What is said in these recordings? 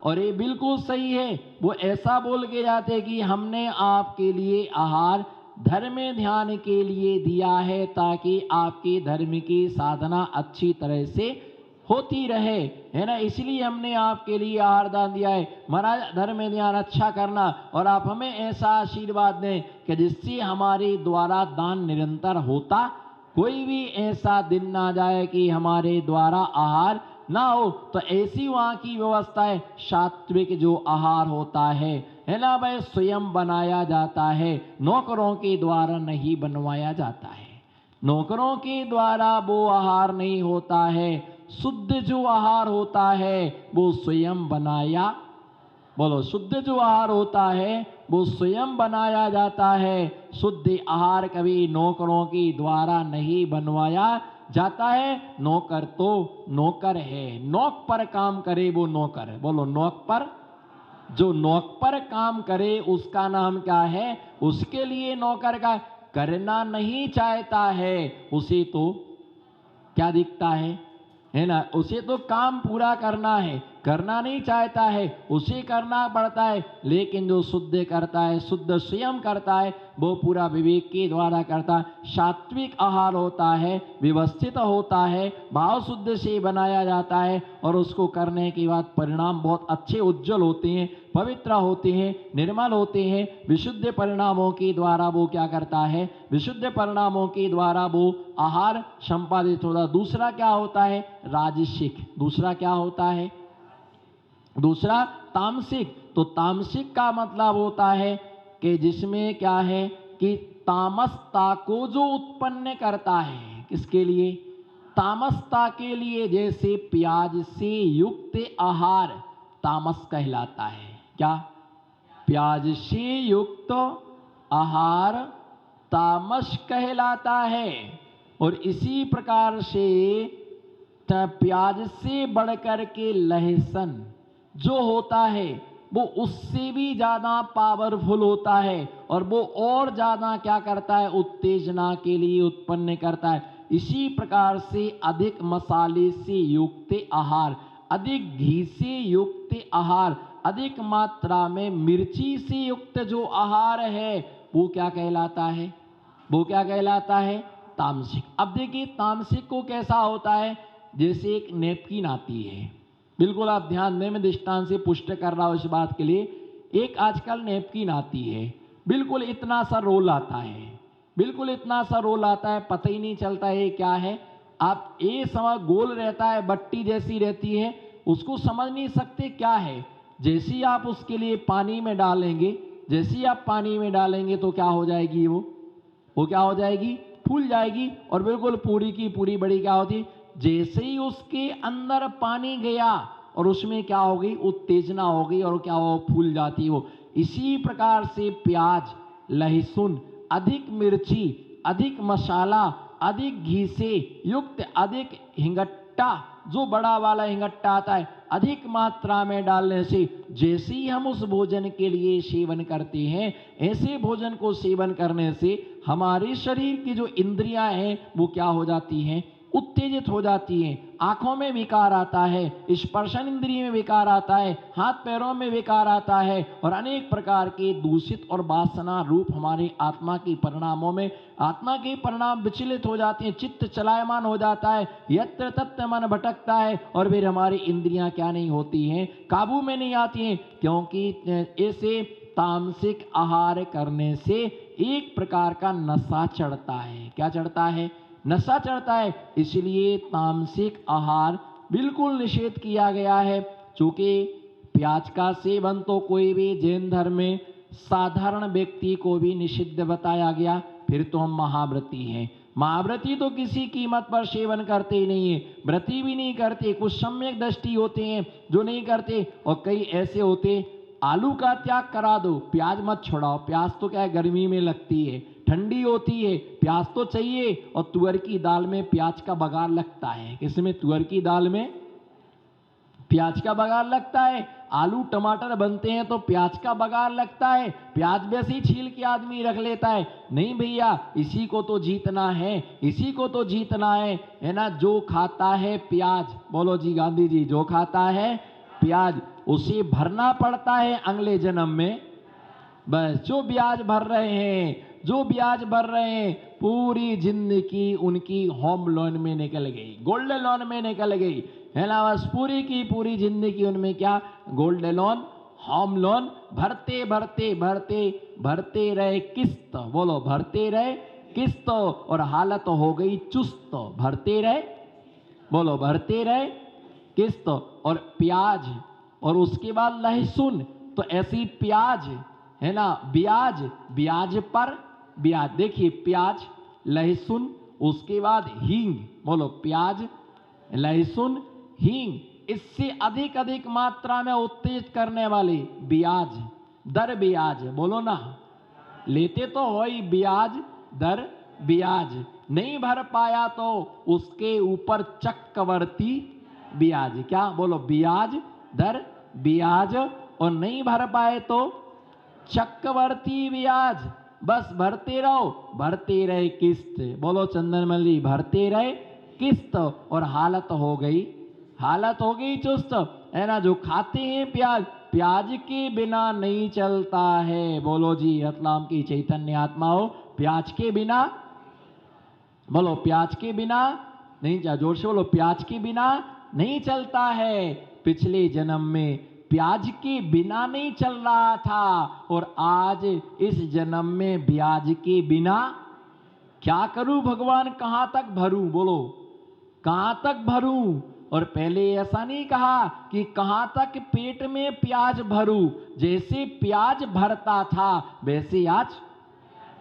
और ये बिल्कुल सही है। वो ऐसा बोल के जाते कि हमने आपके लिए आहार धर्म ध्यान के लिए दिया है ताकि आपके धर्म की साधना अच्छी तरह से होती रहे, है ना। इसलिए हमने आपके लिए आहार दान दिया है महाराज, धर्म ध्यान अच्छा करना। और आप हमें ऐसा आशीर्वाद दें कि जिससे हमारे द्वारा दान निरंतर होता, कोई भी ऐसा दिन ना जाए कि हमारे द्वारा आहार ना हो। तो ऐसी वहाँ की व्यवस्था है। सात्विक जो आहार होता है ना भाई, स्वयं बनाया जाता है, नौकरों के द्वारा नहीं बनवाया जाता है। नौकरों के द्वारा वो आहार नहीं होता है। शुद्ध जो आहार होता है वो स्वयं बनाया, बोलो, शुद्ध जो आहार होता है वो स्वयं बनाया जाता है। शुद्ध आहार कभी नौकरों के द्वारा नहीं बनवाया जाता है। नौकर तो नौकर है, नौक पर काम करे वो नौकर, बोलो, नौक पर, जो नौक पर काम करे उसका नाम क्या है, उसके लिए नौकर का करना नहीं चाहता है, उसे तो क्या दिखता है ना, उसे तो काम पूरा करना है, करना नहीं चाहता है, उसे करना पड़ता है। लेकिन जो शुद्ध करता है, शुद्ध स्वयं करता है, वो पूरा विवेक के द्वारा करता है। सात्विक आहार होता है, व्यवस्थित होता है, भाव शुद्ध से बनाया जाता है और उसको करने के बाद परिणाम बहुत अच्छे उज्जवल होते हैं, पवित्र होते हैं, निर्मल होते हैं। विशुद्ध परिणामों के द्वारा वो क्या करता है, विशुद्ध परिणामों के द्वारा वो आहार संपादित होता है। दूसरा क्या होता है, राजसिक। दूसरा क्या होता है, दूसरा तामसिक। तो तामसिक का मतलब होता है कि जिसमें क्या है कि तामसता को जो उत्पन्न करता है, किसके लिए, तामसता के लिए। जैसे प्याज से युक्त आहार तामस कहलाता है। क्या, प्याज से युक्त आहार तामस कहलाता है। और इसी प्रकार से प्याज से बढ़कर के लहसुन जो होता है वो उससे भी ज्यादा पावरफुल होता है और वो और ज्यादा क्या करता है, उत्तेजना के लिए उत्पन्न करता है। इसी प्रकार से अधिक मसाले से युक्त आहार, अधिक घी से युक्त आहार, अधिक मात्रा में मिर्ची से युक्त जो आहार है वो क्या कहलाता है, वो क्या कहलाता है, तामसिक। अब देखिए तामसिक को कैसा होता है, जैसे एक नैपकिन आती है, बिल्कुल आप ध्यान दें, मैं दृष्टांत से पुष्ट कर रहा हूं इस बात के लिए। एक आजकल नैपकिन आती है, बिल्कुल इतना सा रोल आता है, बिल्कुल इतना सा रोल आता है, पता ही नहीं चलता है क्या है। आप ये समझ, गोल रहता है, बट्टी जैसी रहती है, उसको समझ नहीं सकते क्या है। जैसे ही आप उसके लिए पानी में डालेंगे, जैसे ही आप पानी में डालेंगे तो क्या हो जाएगी, वो क्या हो जाएगी, फूल जाएगी। और बिल्कुल पूरी की पूरी बड़ी क्या होती, जैसे ही उसके अंदर पानी गया और उसमें क्या हो गई, उत्तेजना हो गई और क्या हो, फूल जाती हो। इसी प्रकार से प्याज, लहसुन, अधिक मिर्ची, अधिक मसाला, अधिक घी से युक्त, अधिक हिंगट्टा, जो बड़ा वाला हिंगट्टा आता है, अधिक मात्रा में डालने से जैसे ही हम उस भोजन के लिए सेवन करते हैं, ऐसे भोजन को सेवन करने से हमारे शरीर की जो इंद्रियां हैं वो क्या हो जाती हैं, उत्तेजित हो जाती हैं। आंखों में विकार आता है, स्पर्शन इंद्रिय में विकार आता है, हाथ पैरों में विकार आता है और अनेक प्रकार के दूषित और वासना रूप हमारे आत्मा के परिणामों में, आत्मा के परिणाम विचलित हो जाते हैं, चित्त चलायमान हो जाता है, यत्र तत्र मन भटकता है और फिर हमारी इंद्रियां क्या नहीं होती हैं, काबू में नहीं आती हैं। क्योंकि ऐसे तामसिक आहार करने से एक प्रकार का नशा चढ़ता है। क्या चढ़ता है, नशा चढ़ता है। इसलिए तामसिक आहार बिल्कुल निषेध किया गया है। चूंकि प्याज का सेवन तो कोई भी जैन धर्म में साधारण व्यक्ति को भी निषिद्ध बताया गया, फिर तो हम महाव्रती हैं। महाव्रती तो किसी कीमत पर सेवन करते ही नहीं है, व्रती भी नहीं करते। कुछ सम्यक दृष्टि होते हैं जो नहीं करते और कई ऐसे होते, आलू का त्याग करा दो, प्याज मत छोड़ाओ। प्याज तो क्या है, गर्मी में लगती है, ठंडी होती है, प्याज तो चाहिए। और तुअर की दाल में प्याज का बघार लगता है, किसमें, तुअर की दाल में प्याज का बघार लगता है। आलू टमाटर बनते हैं तो प्याज का बघार लगता है, प्याज वैसे ही छील के आदमी रख लेता है। नहीं भैया, इसी को तो जीतना है, इसी को तो जीतना है ना। जो खाता है प्याज, बोलो जी गांधी जी, जो खाता है ब्याज उसे भरना पड़ता है अगले जन्म में। बस जो ब्याज भर रहे हैं, जो ब्याज भर रहे हैं, पूरी जिंदगी उनकी होम लोन में निकल गई, गोल्ड लोन में निकल गई, है ना। बस पूरी की पूरी जिंदगी उनमें क्या, गोल्ड लोन, होम लोन भरते भरते भरते भरते रहे किस्त, बोलो भरते रहे किस्त, और हालत हो गई चुस्त। भरते रहे, बोलो भरते रहे किस्त और प्याज, और उसके बाद लहसुन। तो ऐसी प्याज, है ना, ब्याज, ब्याज पर ब्याज। देखिए प्याज, लहसुन, उसके बाद हींग, बोलो प्याज, लहसुन, हींग, इससे अधिक अधिक मात्रा में उत्तेजित करने वाली ब्याज दर ब्याज, बोलो ना। लेते तो हो ही ब्याज दर ब्याज, नहीं भर पाया तो उसके ऊपर चक्रवर्ती ब्याज। क्या, बोलो ब्याज दर ब्याज, और नहीं भर पाए तो चक्रवर्ती ब्याज। बस भरते रहो, भरते रहे किस्त, बोलो चंदनमल जी, भरते रहे किस्त, और हालत हो गई, हालत हो गई चुस्त, है ना। जो खाते हैं प्याज, प्याज के बिना नहीं चलता है, बोलो जी रतलाम की चैतन्य आत्माओं, प्याज के बिना, बोलो प्याज के बिना नहीं, जोर से बोलो, प्याज के बिना नहीं चलता है। पिछले जन्म में प्याज के बिना नहीं चल रहा था, और आज इस जन्म में ब्याज के बिना क्या करूं भगवान, कहां तक भरूं, बोलो कहां तक भरूं। और पहले ऐसा नहीं कहा कि कहां तक पेट में प्याज भरूं, जैसे प्याज भरता था वैसे आज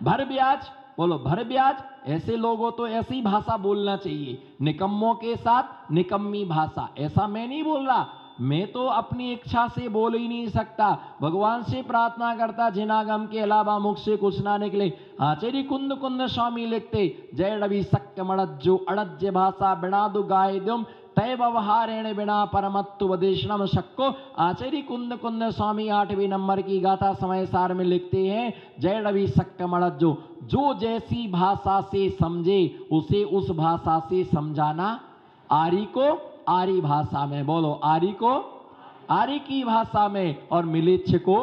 भर ब्याज, बोलो भर ब्याज। ऐसे लोगों तो ऐसी भाषा बोलना चाहिए, निकम्मों के साथ निकम्मी भाषा। ऐसा मैं नहीं बोल रहा, मैं तो अपनी इच्छा से बोल ही नहीं सकता, भगवान से प्रार्थना करता जिनागम के अलावा मुख से कुछ ना निकले। आचार्य कुंद कुंद स्वामी लिखते, जय रवि सक्क मड़ज्जो अड़ज्य भाषा बिना दु गाय दुम तय व्यवहारेण बिना परमत्व वदेशनम शक्को। आचार्य कुंद कुंद स्वामी 8वें नंबर की गाथा समय सार में लिखते हैं, जय रवि सक्क मड़ज्जो, जो जैसी भाषा से समझे उसे उस भाषा से समझाना। आरी को आरी भाषा में, बोलो आरी को आरी की भाषा में, और मिलेच्छ को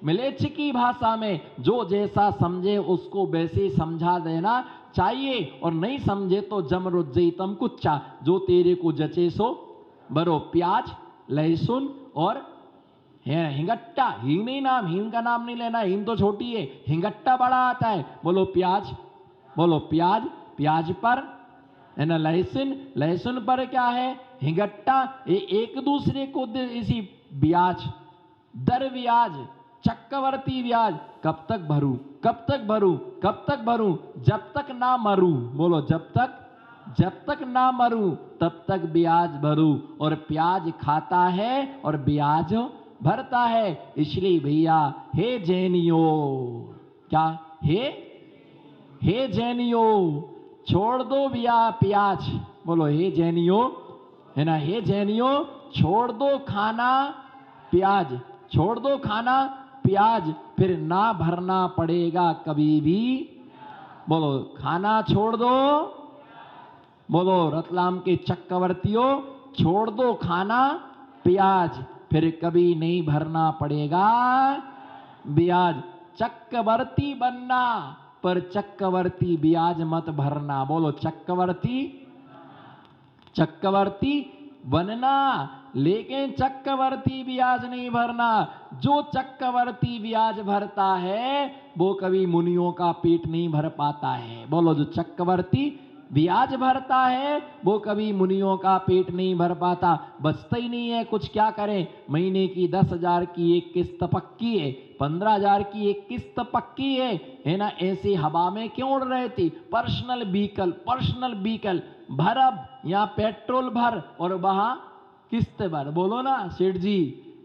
मिलेच्छ की भाषा में। जो जैसा समझे उसको वैसे समझा देना चाहिए, और नहीं समझे तो जम रुज्जैतम कुच्चा, जो तेरे को जचे सो बरो। प्याज, लहसुन और हिंगट्टा, हींग नहीं, नाम हींग का नाम नहीं लेना, हींग तो छोटी है, हिंगट्टा बड़ा आता है। बोलो प्याज, बोलो प्याज, प्याज पर, है ना, लहसुन, लहसुन पर क्या है, हिंगट्टा। एक दूसरे को इसी ब्याज दर ब्याज, चक्रवर्ती ब्याज। कब तक भरूं, कब तक भरूं, कब तक भरूं, जब तक ना मरूं, बोलो जब तक ना मरूं तब तक ब्याज भरूं। और प्याज खाता है और ब्याज भरता है। इसलिए भैया, हे जैनियों, क्या, हे जैनियों, छोड़ दो प्याज, बोलो हे जैनियों, है ना, हे जैनियों, छोड़ दो खाना प्याज, छोड़ दो खाना प्याज, फिर ना भरना पड़ेगा कभी भी। बोलो खाना छोड़ दो, बोलो रतलाम के चक्रवर्तियों, छोड़ दो खाना प्याज, फिर कभी नहीं भरना पड़ेगा ब्याज। चक्रवर्ती बनना, पर चक्रवर्ती ब्याज मत भरना, बोलो चक्रवर्ती बनना, लेकिन चक्रवर्ती ब्याज नहीं भरना। जो चक्रवर्ती ब्याज भरता है वो कभी मुनियों का पेट नहीं भर पाता है। बोलो जो चक्रवर्ती ब्याज भरता है वो कभी मुनियों का पेट नहीं भर पाता, बचता ही नहीं है कुछ। क्या करें, महीने की 10,000 की एक किस्त पक्की है, 15,000 की एक किस्त पक्की है ना। ऐसे हवा में क्यों उड़ रहे थे। पर्सनल व्हीकल भर, अब यहाँ पेट्रोल भर और वहां किस्त भर, बोलो ना सेठ जी,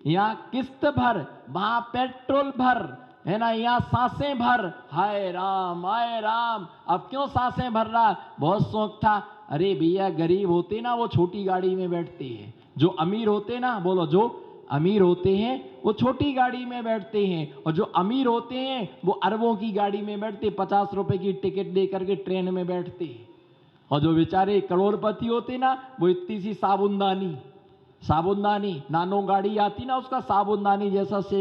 यहाँ किस्त भर वहां पेट्रोल भर, है ना, यहाँ सांसें भर। हाय राम हाय राम, अब क्यों सांसें भर रहा, बहुत शौक था। अरे भैया, गरीब होते ना वो छोटी गाड़ी में बैठते हैं, जो अमीर होते ना, बोलो जो अमीर होते हैं वो छोटी गाड़ी में बैठते हैं, और जो अमीर होते हैं वो अरबों की गाड़ी में बैठते, 50 रुपए की टिकट दे करके ट्रेन में बैठते हैं। और जो बेचारे करोड़पति होते ना, वो इतनी सी साबुनदानी, साबुनदानी, नानो गाड़ी आती ना, उसका साबुनदानी जैसा से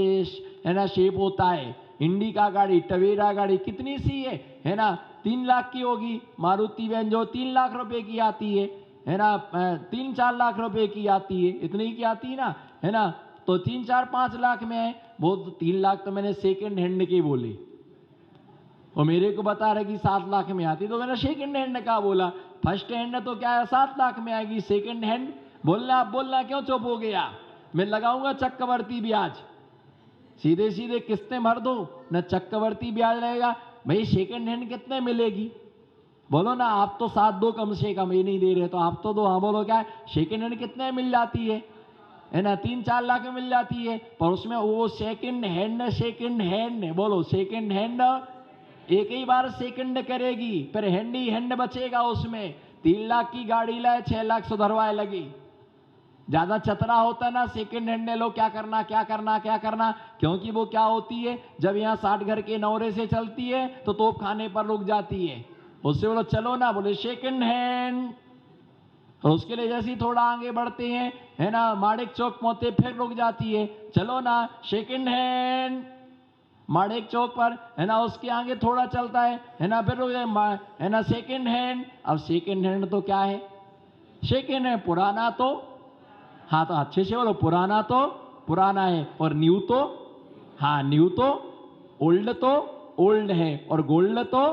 है ना शेप होता है। इंडिका गाड़ी, टवेरा गाड़ी कितनी सी है ना, 3 लाख की होगी। मारुति वैन जो 3 लाख रुपए की आती है ना, 3-4 लाख रुपए की आती है, इतनी की आती है ना, तो 3-4-5 लाख में है वो। 3 लाख तो मैंने सेकेंड हैंड की बोली, और मेरे को बता रहे कि 7 लाख में आती, तो मैंने सेकेंड हैंड का बोला। फर्स्ट हैंड तो क्या है 7 लाख में आएगी, सेकेंड हैंड बोलना क्यों चुप हो गया? मैं लगाऊंगा चक्रवर्ती ब्याज, सीधे सीधे किस्तें भर दो, न चक्रवर्ती ब्याज रहेगा। भाई सेकेंड हैंड कितने मिलेगी बोलो ना, आप तो 7 दो कम से कम, ये नहीं दे रहे तो आप तो दो। हाँ बोलो, क्या सेकेंड हैंड कितने मिल जाती है ना, 3-4 लाख में मिल जाती है। पर उसमें वो सेकेंड हैंड बोलो, सेकेंड हैंड एक ही बार सेकंड करेगी, फिर हैंड ही हैंड बचेगा उसमें। 3 लाख की गाड़ी लाए, 6 लाख सुधरवाए लगी। ज्यादा चतरा होता ना, सेकंड हैंड लो, क्या करना, क्योंकि वो क्या होती है, जब यहाँ 60 घर के नौरे से चलती है तो तोप खाने पर रुक जाती है। उससे बोलो चलो ना, बोले सेकंड हैंड। तो उसके लिए जैसे ही थोड़ा आगे बढ़ते हैं है ना, माड़ेक चौक पहुंचते फिर रुक जाती है, चलो ना सेकंड हैंड। माड़ेक चौक पर है ना, उसके आगे थोड़ा चलता है ना, फिर है ना सेकंड हैंड। अब सेकंड हैंड तो क्या है, सेकंड है, पुराना तो, हाँ तो अच्छे से बोलो, पुराना तो पुराना है, और न्यू तो, हाँ न्यू तो, ओल्ड तो ओल्ड है, और गोल्ड तो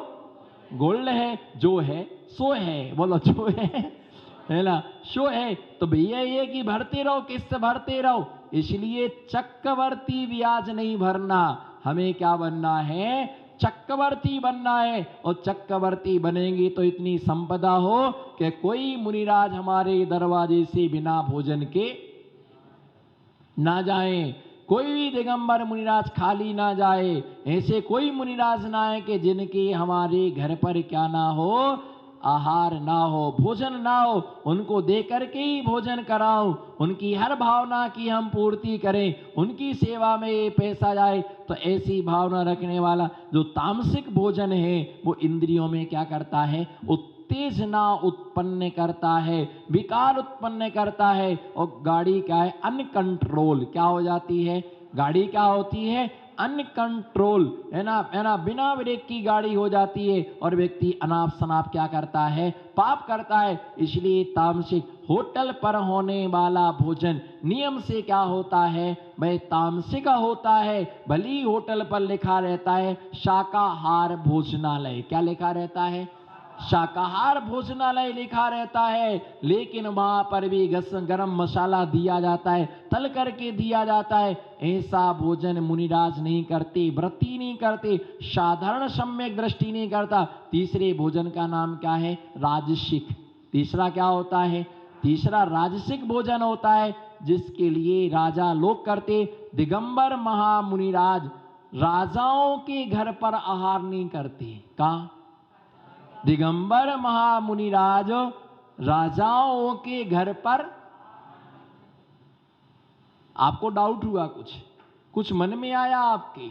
गोल्ड है। जो है सो है, बोलो जो है ना सो है। तो भैया ये कि भरते रहो, किस्त भरते रहो। इसलिए चक्रवर्ती ब्याज नहीं भरना, हमें क्या बनना है, चक्रवर्ती बनना है। और चक्रवर्ती बनेंगे तो इतनी संपदा हो कि कोई मुनिराज हमारे दरवाजे से बिना भोजन के ना जाए, कोई भी दिगंबर मुनिराज खाली ना जाए। ऐसे कोई मुनिराज ना है कि जिनके हमारे घर पर क्या ना हो, आहार ना हो, भोजन ना हो। उनको दे करके ही भोजन कराऊं, उनकी हर भावना की हम पूर्ति करें, उनकी सेवा में ये पैसा जाए। तो ऐसी भावना रखने वाला जो तामसिक भोजन है वो इंद्रियों में क्या करता है, उत्तेजना उत्पन्न करता है, विकार उत्पन्न करता है। और गाड़ी क्या है, अनकंट्रोल क्या हो जाती है, गाड़ी क्या होती है, अनकंट्रोल है ना, बिना ब्रेक की गाड़ी हो जाती है, और व्यक्ति अनाप शनाप क्या करता है, पाप करता है। इसलिए तामसिक होटल पर होने वाला भोजन नियम से क्या होता है, भाई तामसिक होता है। भली होटल पर लिखा रहता है शाकाहार भोजनालय, क्या लिखा रहता है, शाकाहार भोजनालय लिखा रहता है, लेकिन वहां पर भी गरम मसाला दिया जाता है, तल करके दिया जाता है। ऐसा भोजन मुनिराज नहीं करते, व्रती नहीं करते, साधारण सम्यक दृष्टि नहीं करता। तीसरे भोजन का नाम क्या है, राजसिक। तीसरा क्या होता है, तीसरा राजसिक भोजन होता है, जिसके लिए राजा लोग करते। दिगंबर महामुनिराज राजाओं के घर पर आहार नहीं करते। कहा, दिगंबर महामुनिराज राजाओं के घर पर। आपको डाउट हुआ, कुछ मन में आया आपके,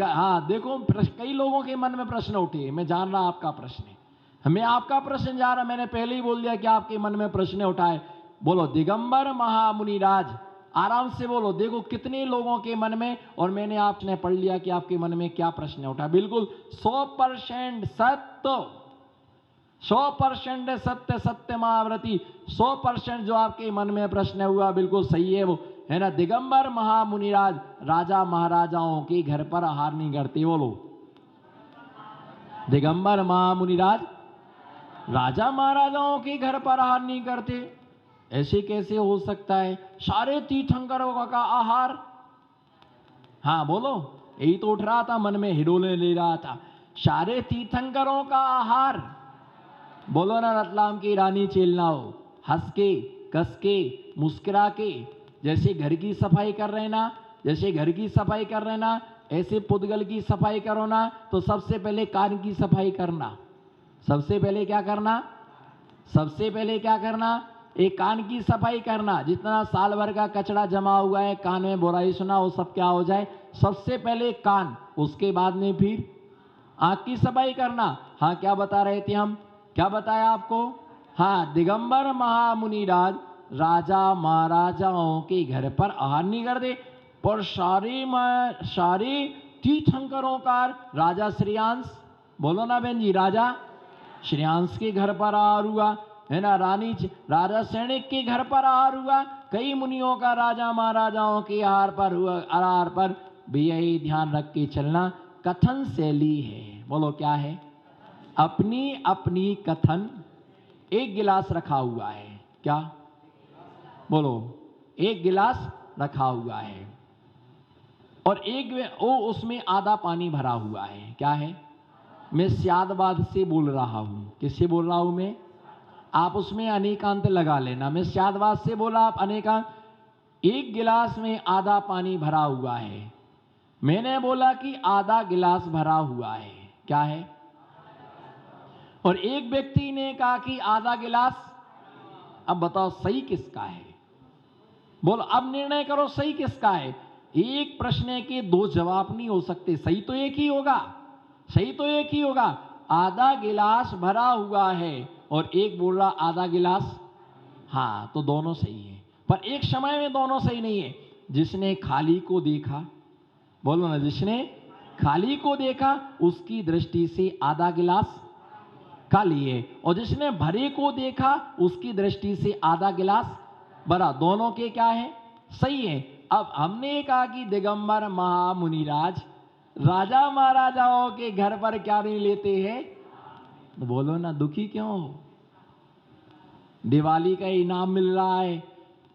हाँ देखो कई लोगों के मन में प्रश्न उठे, मैं जान रहा आपका प्रश्न है, हमें आपका प्रश्न जा रहा, मैंने पहले ही बोल दिया कि आपके मन में प्रश्न उठाए। बोलो दिगंबर महामुनिराज, आराम से बोलो, देखो कितने लोगों के मन में, और मैंने आपने पढ़ लिया कि आपके मन में क्या प्रश्न उठा। बिल्कुल 100% सत्य, 100% सत्य, सत्य महाव्रती, 100% जो आपके मन में प्रश्न हुआ बिल्कुल सही है वो, है ना। दिगंबर महामुनिराज राजा महाराजाओं के घर पर आहार नहीं करते। बोलो दिगंबर महामुनिराज राजा महाराजाओं के घर पर आहार नहीं करते। ऐसे कैसे हो सकता है, सारे तीर्थंकरों का आहार, हाँ बोलो, यही तो उठ रहा था मन में, हिडोले ले रहा था, सारे तीर्थंकरों का आहार। बोलो ना, रतलाम की रानी चेलनाओ, हंस के, कस के, मुस्कुरा के, जैसे घर की सफाई कर रहे ना, जैसे घर की सफाई कर रहे ना, ऐसे पुद्गल की सफाई करो ना। तो सबसे पहले कान की सफाई करना, सबसे पहले क्या करना, सबसे पहले क्या करना, एक कान की सफाई करना। जितना साल भर का कचरा जमा हुआ है, कान में बुराई सुना, वो सब क्या हो जाए, सबसे पहले कान, उसके बाद में फिर आंख की सफाई करना। हाँ क्या बता रहे थे हम, क्या बताया आपको, हाँ दिगंबर महामुनिराज राजा महाराजाओं के घर पर आहार नहीं करते। पर सारे तीर्थंकरों का राजा श्रेयांश, बोलो ना बहन जी, राजा श्रेयांश के घर पर आहार हुआ है ना, राजा सैनिक के घर पर आहार हुआ, कई मुनियों का राजा महाराजाओं के आहार पर हुआ। आहार पर भी यही ध्यान रख के चलना, कथन शैली है। बोलो क्या है? अपनी अपनी कथन। एक गिलास रखा हुआ है, क्या बोलो? एक गिलास रखा हुआ है और उसमें आधा पानी भरा हुआ है, क्या है? मैं स्यादवाद से बोल रहा हूं। किससे बोल रहा हूं मैं? आप उसमें अनेकांत लगा लेना। मैं स्यादवाद से बोला, आप अनेकांत। एक गिलास में आधा पानी भरा हुआ है, मैंने बोला कि आधा गिलास भरा हुआ है, क्या है? और एक व्यक्ति ने कहा कि आधा गिलास। अब बताओ सही किसका है? बोलो, अब निर्णय करो सही किसका है। एक प्रश्न के दो जवाब नहीं हो सकते, सही तो एक ही होगा, सही तो एक ही होगा। आधा गिलास भरा हुआ है और एक बोल रहा आधा गिलास, हाँ, तो दोनों सही है। पर एक समय में दोनों सही नहीं है। जिसने खाली को देखा, बोलो ना, जिसने खाली को देखा उसकी दृष्टि से आधा गिलास खाली है, और जिसने भरे को देखा उसकी दृष्टि से आधा गिलास भरा। दोनों के क्या है? सही है। अब हमने कहा कि दिगंबर महामुनिराज राजा महाराजाओं के घर पर क्या नहीं लेते हैं? तो बोलो ना, दुखी क्यों हो? दिवाली का इनाम मिल रहा है।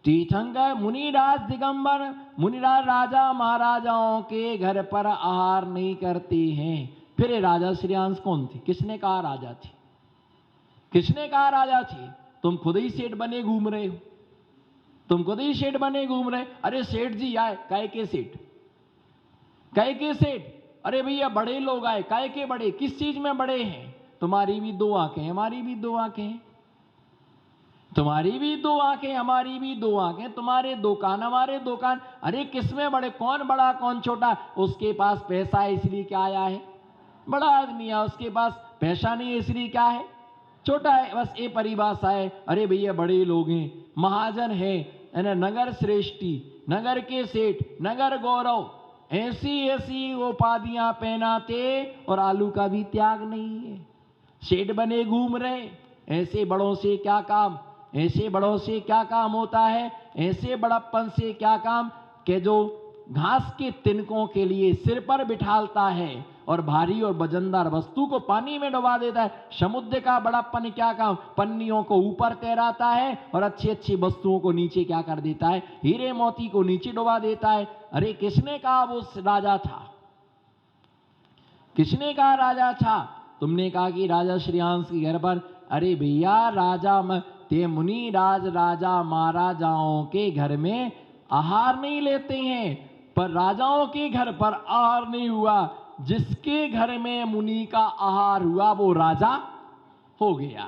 तीर्थंकर मुनिराज, दिगंबर मुनिराज राजा महाराजाओं के घर पर आहार नहीं करते हैं। फिर ये राजा श्रेयांश कौन थी? किसने कहा राजा थी? किसने कहा राजा थी? तुम खुद ही सेठ बने घूम रहे हो, तुम खुद ही सेठ बने घूम रहे। अरे सेठ जी आए, काय के सेठ? काय के सेठ? अरे भैया बड़े लोग आए, काय के बड़े? किस चीज में बड़े हैं? तुम्हारी भी दो आंखें, हमारी भी दो आंखें, तुम्हारी भी दो आंखें, हमारी भी दो आंखें, तुम्हारे दो कान, हमारे दो कान। अरे किसमें बड़े? कौन बड़ा कौन छोटा? उसके पास पैसा है इसलिए क्या आया है? बड़ा आदमी है। उसके पास पैसा नहीं है इसलिए क्या है? छोटा है। बस ये परिभाषा है। अरे भैया बड़े लोग हैं, महाजन है ना, नगर श्रेष्ठी, नगर के सेठ, नगर गौरव, ऐसी ऐसी उपाधियां पहनाते और आलू का भी त्याग नहीं है। सेठ बने घूम रहे। ऐसे बड़ों से क्या काम? ऐसे बड़ों से क्या काम होता है? ऐसे बड़प्पन से क्या काम कि जो घास के तिनकों के लिए सिर पर बिठालता है और भारी और वजनदार वस्तु को पानी में डुबा देता है। समुद्र का बड़प्पन क्या काम? पन्नियों को ऊपर तैराता है और अच्छी अच्छी वस्तुओं को नीचे क्या कर देता है? हीरे मोती को नीचे डुबा देता है। अरे किसने कहा वो राजा था? किसने कहा राजा था? तुमने कहा कि राजा श्रेयांश के घर पर। अरे भैया राजा ते मुनि राजा महाराजाओं के घर में आहार नहीं लेते हैं, पर राजाओं के घर पर आहार नहीं हुआ। जिसके घर में मुनि का आहार हुआ वो राजा हो गया।